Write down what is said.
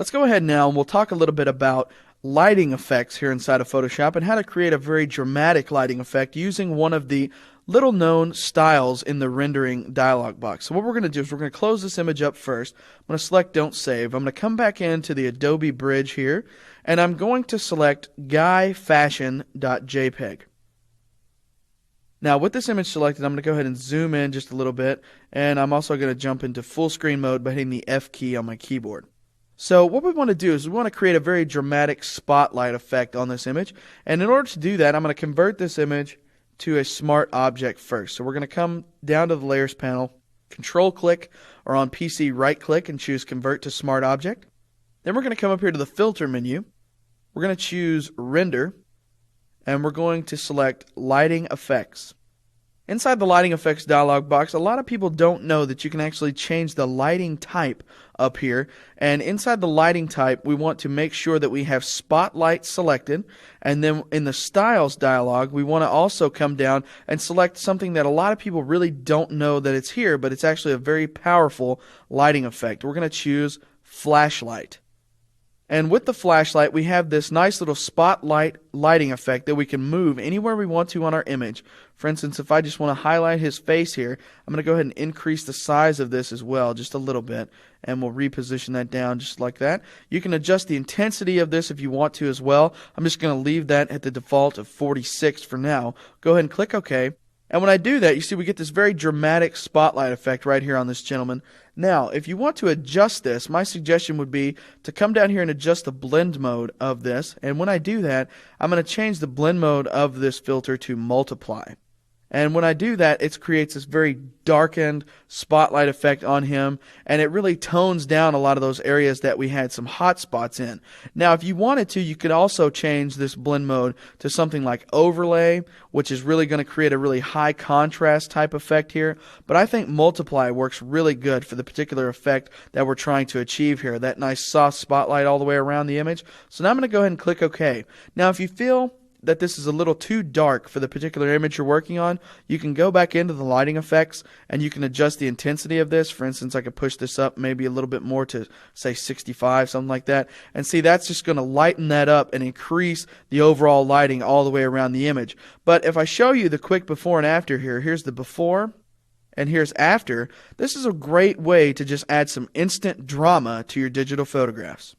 Let's go ahead now and we'll talk a little bit about lighting effects here inside of Photoshop and how to create a very dramatic lighting effect using one of the little known styles in the rendering dialog box. So what we're going to do is we're going to close this image up first. I'm going to select Don't Save. I'm going to come back into the Adobe Bridge here and I'm going to select guyfashion.jpg. Now with this image selected, I'm going to go ahead and zoom in just a little bit, and I'm also going to jump into full screen mode by hitting the F key on my keyboard. So what we want to do is we want to create a very dramatic spotlight effect on this image, and in order to do that I'm going to convert this image to a smart object first. So we're going to come down to the layers panel, control click, or on PC right click and choose convert to smart object. Then we're going to come up here to the filter menu. We're going to choose render, and we're going to select lighting effects. Inside the lighting effects dialog box, a lot of people don't know that you can actually change the lighting type up here. And inside the lighting type, we want to make sure that we have spotlight selected. And then in the styles dialog, we want to also come down and select something that a lot of people really don't know that it's here, but it's actually a very powerful lighting effect. We're going to choose flashlight. And with the flashlight, we have this nice little spotlight lighting effect that we can move anywhere we want to on our image. For instance, if I just want to highlight his face here, I'm going to go ahead and increase the size of this as well, just a little bit, and we'll reposition that down just like that. You can adjust the intensity of this if you want to as well. I'm just going to leave that at the default of 46 for now. Go ahead and click OK. And when I do that, you see we get this very dramatic spotlight effect right here on this gentleman. Now, if you want to adjust this, my suggestion would be to come down here and adjust the blend mode of this. And when I do that, I'm going to change the blend mode of this filter to multiply. And when I do that, it creates this very darkened spotlight effect on him, and it really tones down a lot of those areas that we had some hot spots in. Now, if you wanted to, you could also change this blend mode to something like overlay, which is really going to create a really high contrast type effect here. But I think multiply works really good for the particular effect that we're trying to achieve here, that nice soft spotlight all the way around the image. So now I'm going to go ahead and click OK. Now, if you feel that this is a little too dark for the particular image you're working on, you can go back into the lighting effects and you can adjust the intensity of this. For instance, I could push this up maybe a little bit more to say 65, something like that, and see that's just going to lighten that up and increase the overall lighting all the way around the image. But if I show you the quick before and after here, here's the before and here's after. This is a great way to just add some instant drama to your digital photographs.